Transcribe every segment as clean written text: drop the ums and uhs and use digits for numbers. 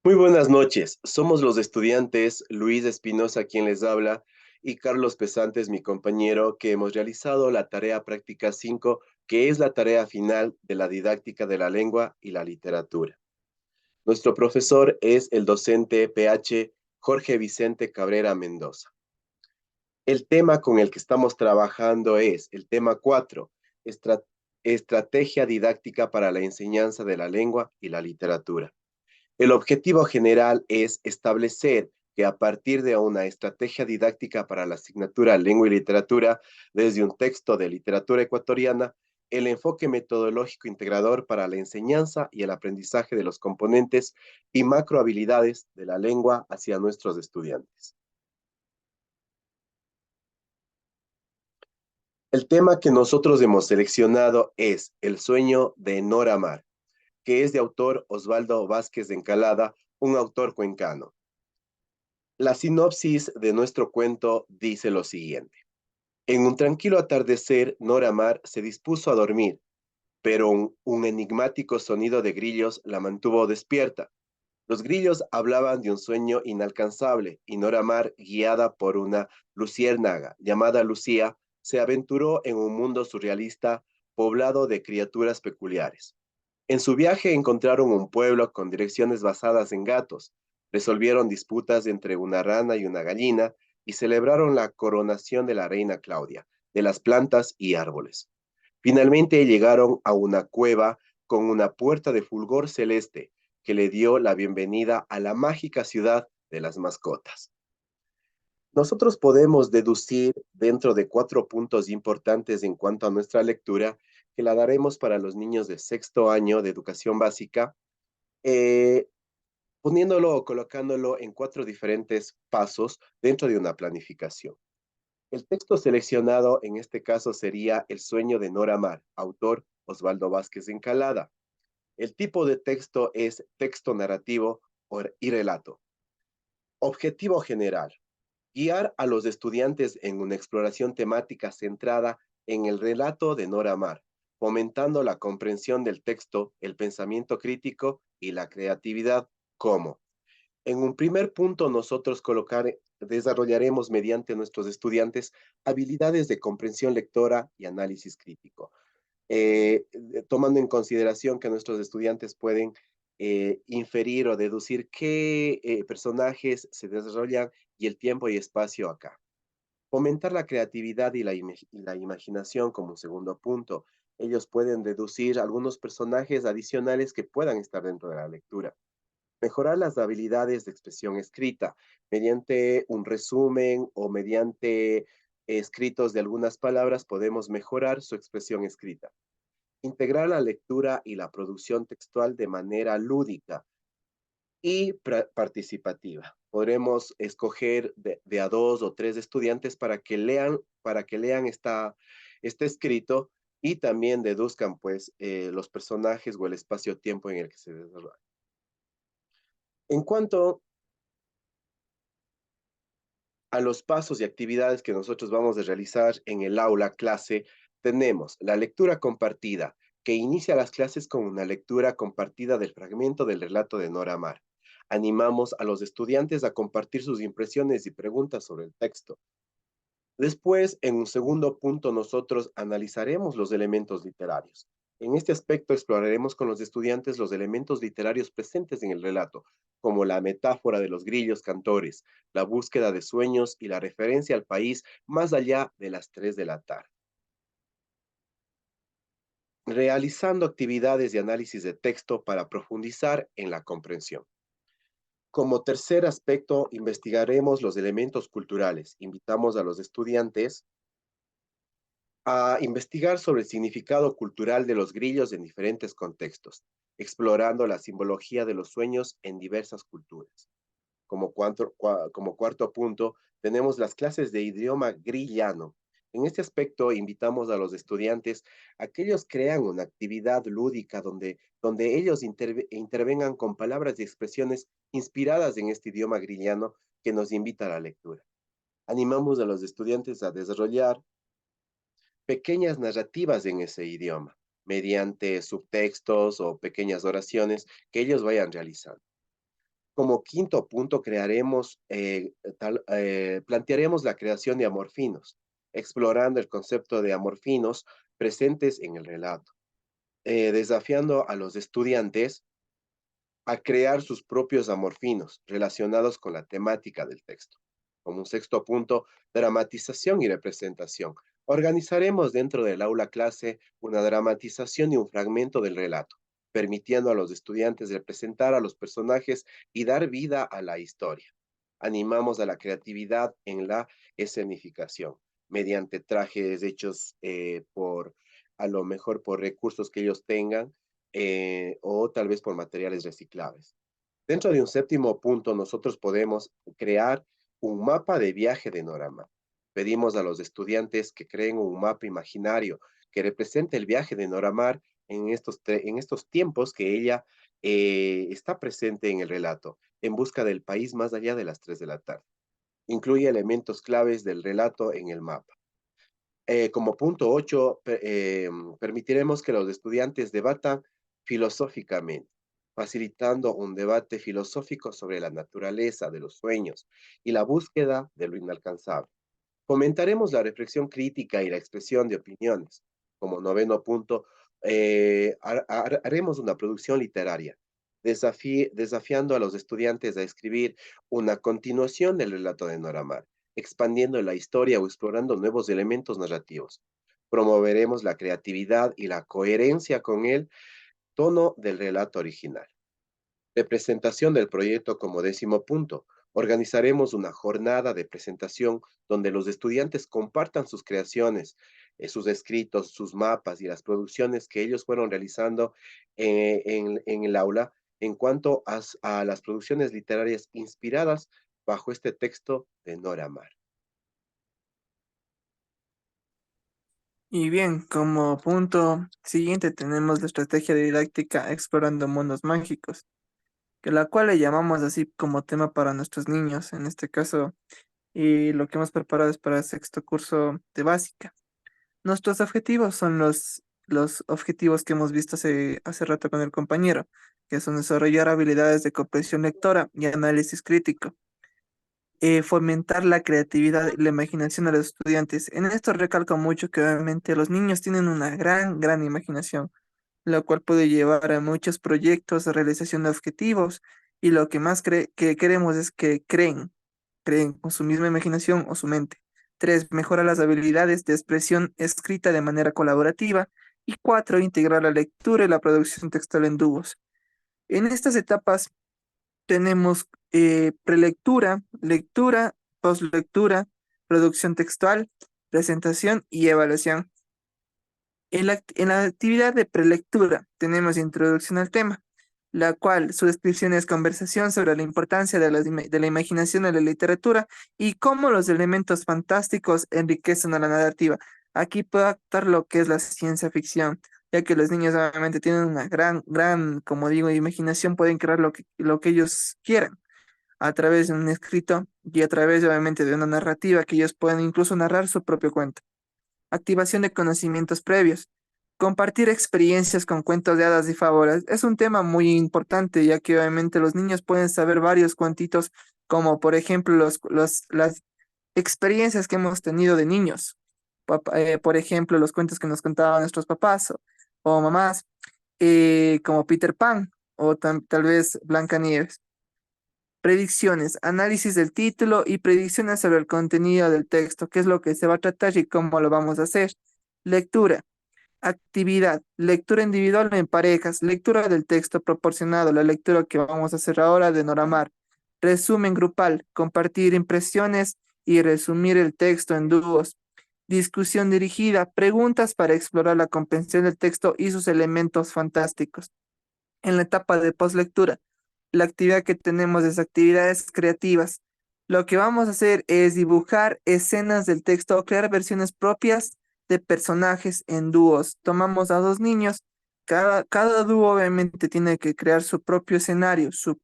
Muy buenas noches. Somos los estudiantes Luis Espinosa, quien les habla, y Carlos Pesantes, mi compañero, que hemos realizado la tarea práctica 5, que es la tarea final de la didáctica de la lengua y la literatura. Nuestro profesor es el docente PH Jorge Vicente Cabrera Mendoza. El tema con el que estamos trabajando es el tema 4, estra- estrategia didáctica para la enseñanza de la lengua y la literatura. El objetivo general es establecer que a partir de una estrategia didáctica para la asignatura Lengua y Literatura, desde un texto de literatura ecuatoriana, el enfoque metodológico integrador para la enseñanza y el aprendizaje de los componentes y macrohabilidades de la lengua hacia nuestros estudiantes. El tema que nosotros hemos seleccionado es El sueño de Nora Mar, que es de autor Osvaldo Vázquez de Encalada, un autor cuencano. La sinopsis de nuestro cuento dice lo siguiente. En un tranquilo atardecer, Nora Mar se dispuso a dormir, pero un enigmático sonido de grillos la mantuvo despierta. Los grillos hablaban de un sueño inalcanzable y Nora Mar, guiada por una luciérnaga llamada Lucía, se aventuró en un mundo surrealista poblado de criaturas peculiares. En su viaje encontraron un pueblo con direcciones basadas en gatos, resolvieron disputas entre una rana y una gallina y celebraron la coronación de la reina Claudia, de las plantas y árboles. Finalmente llegaron a una cueva con una puerta de fulgor celeste que le dio la bienvenida a la mágica ciudad de las mascotas. Nosotros podemos deducir dentro de 4 puntos importantes en cuanto a nuestra lectura, que la daremos para los niños de sexto año de educación básica, eh, poniéndolo o colocándolo en 4 diferentes pasos dentro de una planificación. El texto seleccionado en este caso sería El sueño de Nora Mar, autor Osvaldo Vázquez Encalada. El tipo de texto es texto narrativo y relato. Objetivo general: guiar a los estudiantes en una exploración temática centrada en el relato de Nora Mar, fomentando la comprensión del texto, el pensamiento crítico y la creatividad. ¿Cómo? En un primer punto, nosotros desarrollaremos mediante nuestros estudiantes habilidades de comprensión lectora y análisis crítico, tomando en consideración que nuestros estudiantes pueden inferir o deducir qué personajes se desarrollan y el tiempo y espacio acá. Fomentar la creatividad y la imaginación como segundo punto. Ellos pueden deducir algunos personajes adicionales que puedan estar dentro de la lectura. Mejorar las habilidades de expresión escrita mediante un resumen o mediante escritos de algunas palabras podemos mejorar su expresión escrita. Integrar la lectura y la producción textual de manera lúdica y participativa. Podremos escoger de a 2 o 3 estudiantes para que lean este escrito y también deduzcan pues los personajes o el espacio-tiempo en el que se desarrolla. En cuanto a los pasos y actividades que nosotros vamos a realizar en el aula clase, tenemos la lectura compartida, que inicia las clases con una lectura compartida del fragmento del relato de Nora Mar. Animamos a los estudiantes a compartir sus impresiones y preguntas sobre el texto. Después, en un segundo punto, nosotros analizaremos los elementos literarios. En este aspecto exploraremos con los estudiantes los elementos literarios presentes en el relato, como la metáfora de los grillos cantores, la búsqueda de sueños y la referencia al país más allá de las 3 de la tarde. Realizando actividades de análisis de texto para profundizar en la comprensión. Como tercer aspecto, investigaremos los elementos culturales. Invitamos a los estudiantes a investigar sobre el significado cultural de los grillos en diferentes contextos, explorando la simbología de los sueños en diversas culturas. Como cuarto punto, tenemos las clases de idioma grillano. En este aspecto, invitamos a los estudiantes a que ellos crean una actividad lúdica donde ellos intervengan con palabras y expresiones inspiradas en este idioma grillano que nos invita a la lectura. Animamos a los estudiantes a desarrollar pequeñas narrativas en ese idioma, mediante subtextos o pequeñas oraciones que ellos vayan realizando. Como quinto punto, plantearemos la creación de amorfinos, explorando el concepto de amorfinos presentes en el relato, desafiando a los estudiantes a crear sus propios amorfinos relacionados con la temática del texto. Como un sexto punto, dramatización y representación. Organizaremos dentro del aula clase una dramatización y un fragmento del relato, permitiendo a los estudiantes representar a los personajes y dar vida a la historia. Animamos a la creatividad en la escenificación, mediante trajes hechos a lo mejor por recursos que ellos tengan, o tal vez por materiales reciclables. Dentro de un séptimo punto, nosotros podemos crear un mapa de viaje de Norama. Pedimos a los estudiantes que creen un mapa imaginario que represente el viaje de Noramar en estos tiempos que ella está presente en el relato, en busca del país más allá de las 3 de la tarde. Incluye elementos claves del relato en el mapa. Como punto 8, permitiremos que los estudiantes debatan filosóficamente, facilitando un debate filosófico sobre la naturaleza de los sueños y la búsqueda de lo inalcanzable. Fomentaremos la reflexión crítica y la expresión de opiniones. Como noveno punto, haremos una producción literaria, desafiando a los estudiantes a escribir una continuación del relato de Noramar, expandiendo la historia o explorando nuevos elementos narrativos. Promoveremos la creatividad y la coherencia con el tono del relato original. Representación del proyecto como décimo punto. Organizaremos una jornada de presentación donde los estudiantes compartan sus creaciones, sus escritos, sus mapas y las producciones que ellos fueron realizando en el aula en cuanto a las producciones literarias inspiradas bajo este texto de Nora Mar. Y bien, como punto siguiente tenemos la estrategia didáctica explorando mundos mágicos, que la cual le llamamos así como tema para nuestros niños, en este caso, y lo que hemos preparado es para el sexto curso de básica. Nuestros objetivos son los objetivos que hemos visto hace rato con el compañero, que son desarrollar habilidades de comprensión lectora y análisis crítico, fomentar la creatividad y la imaginación de los estudiantes. En esto recalco mucho que obviamente los niños tienen una gran imaginación, lo cual puede llevar a muchos proyectos de realización de objetivos y lo que más que queremos es que creen con su misma imaginación o su mente. 3, mejora las habilidades de expresión escrita de manera colaborativa. Y 4, integrar la lectura y la producción textual en dúos. En estas etapas tenemos prelectura, lectura, postlectura, producción textual, presentación y evaluación. En la actividad de prelectura tenemos introducción al tema, la cual su descripción es conversación sobre la importancia de la imaginación en la literatura y cómo los elementos fantásticos enriquecen a la narrativa. Aquí puedo actuar lo que es la ciencia ficción, ya que los niños obviamente tienen una como digo, imaginación, pueden crear lo que ellos quieran a través de un escrito y a través obviamente de una narrativa que ellos pueden incluso narrar su propio cuento. Activación de conocimientos previos. Compartir experiencias con cuentos de hadas y fábulas es un tema muy importante, ya que obviamente los niños pueden saber varios cuentitos, como por ejemplo las experiencias que hemos tenido de niños. Por ejemplo, los cuentos que nos contaban nuestros papás o mamás, como Peter Pan o tal vez Blancanieves. Predicciones, análisis del título y predicciones sobre el contenido del texto, qué es lo que se va a tratar y cómo lo vamos a hacer. Lectura, actividad, lectura individual o en parejas, lectura del texto proporcionado, la lectura que vamos a hacer ahora de Noramar. Resumen grupal, compartir impresiones y resumir el texto en dúos. Discusión dirigida, preguntas para explorar la comprensión del texto y sus elementos fantásticos. En la etapa de postlectura, la actividad que tenemos es actividades creativas. Lo que vamos a hacer es dibujar escenas del texto o crear versiones propias de personajes en dúos. Tomamos a dos niños, cada dúo obviamente tiene que crear su propio escenario, sus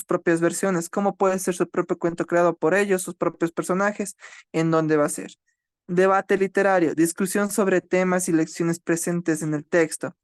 propias versiones, cómo puede ser su propio cuento creado por ellos, sus propios personajes, en dónde va a ser. Debate literario, discusión sobre temas y lecciones presentes en el texto.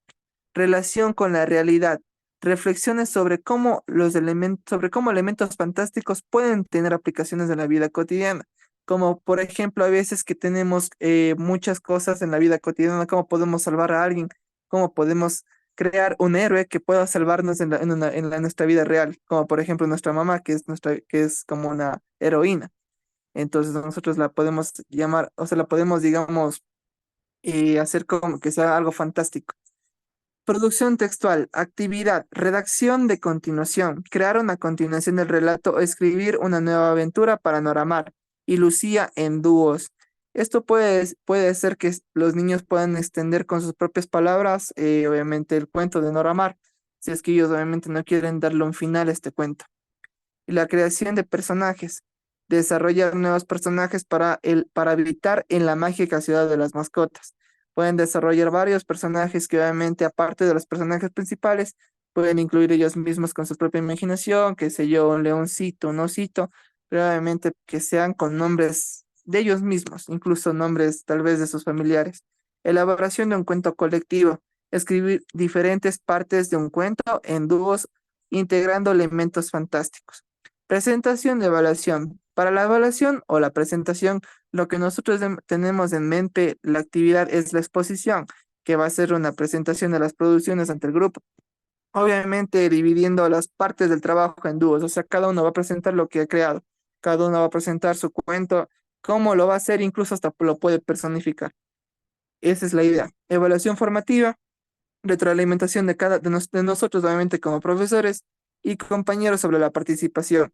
Relación con la realidad. reflexiones sobre cómo elementos fantásticos pueden tener aplicaciones en la vida cotidiana. Como por ejemplo, a veces que tenemos muchas cosas en la vida cotidiana, cómo podemos salvar a alguien, cómo podemos crear un héroe que pueda salvarnos nuestra vida real, como por ejemplo nuestra mamá, que es como una heroína. Entonces nosotros la podemos llamar, o sea, la podemos, digamos, hacer como que sea algo fantástico. Producción textual, actividad, redacción de continuación, crear una continuación del relato o escribir una nueva aventura para Noramar y Lucía en dúos. Esto puede ser que los niños puedan extender con sus propias palabras, obviamente, el cuento de Noramar, si es que ellos obviamente no quieren darle un final a este cuento. Y la creación de personajes, desarrollar nuevos personajes para habitar en la mágica ciudad de las mascotas. Pueden desarrollar varios personajes que obviamente aparte de los personajes principales, pueden incluir ellos mismos con su propia imaginación, qué sé yo, un leoncito, un osito, pero obviamente que sean con nombres de ellos mismos, incluso nombres tal vez de sus familiares. Elaboración de un cuento colectivo, escribir diferentes partes de un cuento en dúos, integrando elementos fantásticos. Presentación de evaluación. Para la evaluación o la presentación, lo que nosotros tenemos en mente, la actividad es la exposición, que va a ser una presentación de las producciones ante el grupo. Obviamente dividiendo las partes del trabajo en dúos, o sea, cada uno va a presentar lo que ha creado, cada uno va a presentar su cuento, cómo lo va a hacer, incluso hasta lo puede personificar. Esa es la idea. Evaluación formativa, retroalimentación de nosotros, obviamente, como profesores y compañeros sobre la participación,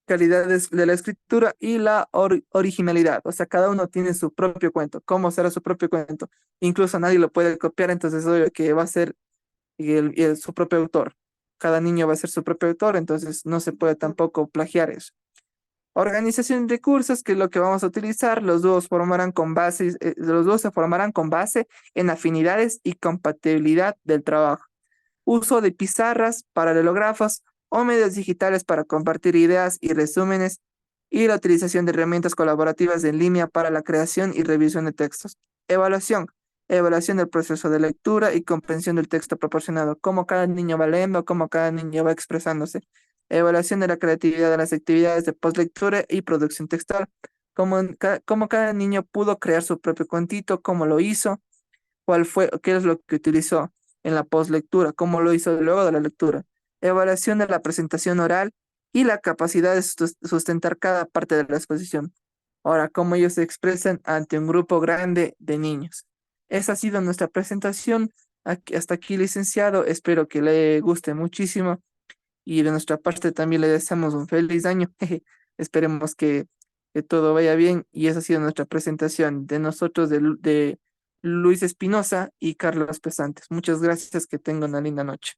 calidades de la escritura y la originalidad. O sea, cada uno tiene su propio cuento, cómo será su propio cuento. Incluso nadie lo puede copiar, entonces obvio que va a ser su propio autor. Cada niño va a ser su propio autor, entonces no se puede tampoco plagiar eso. Organización de cursos, que es lo que vamos a utilizar. Los dos se formarán con base en afinidades y compatibilidad del trabajo. Uso de pizarras, paralelografos o medios digitales para compartir ideas y resúmenes y la utilización de herramientas colaborativas en línea para la creación y revisión de textos. Evaluación. Evaluación del proceso de lectura y comprensión del texto proporcionado, cómo cada niño va leyendo, cómo cada niño va expresándose. Evaluación de la creatividad de las actividades de postlectura y producción textual, cómo cada niño pudo crear su propio cuentito, cómo lo hizo, qué es lo que utilizó en la postlectura, cómo lo hizo luego de la lectura. Evaluación de la presentación oral y la capacidad de sustentar cada parte de la exposición. Ahora, cómo ellos se expresan ante un grupo grande de niños. Esa ha sido nuestra presentación. Hasta aquí, licenciado. Espero que le guste muchísimo y de nuestra parte también le deseamos un feliz año. Esperemos que todo vaya bien y esa ha sido nuestra presentación de nosotros, de Luis Espinosa y Carlos Pesantes. Muchas gracias, que tengan una linda noche.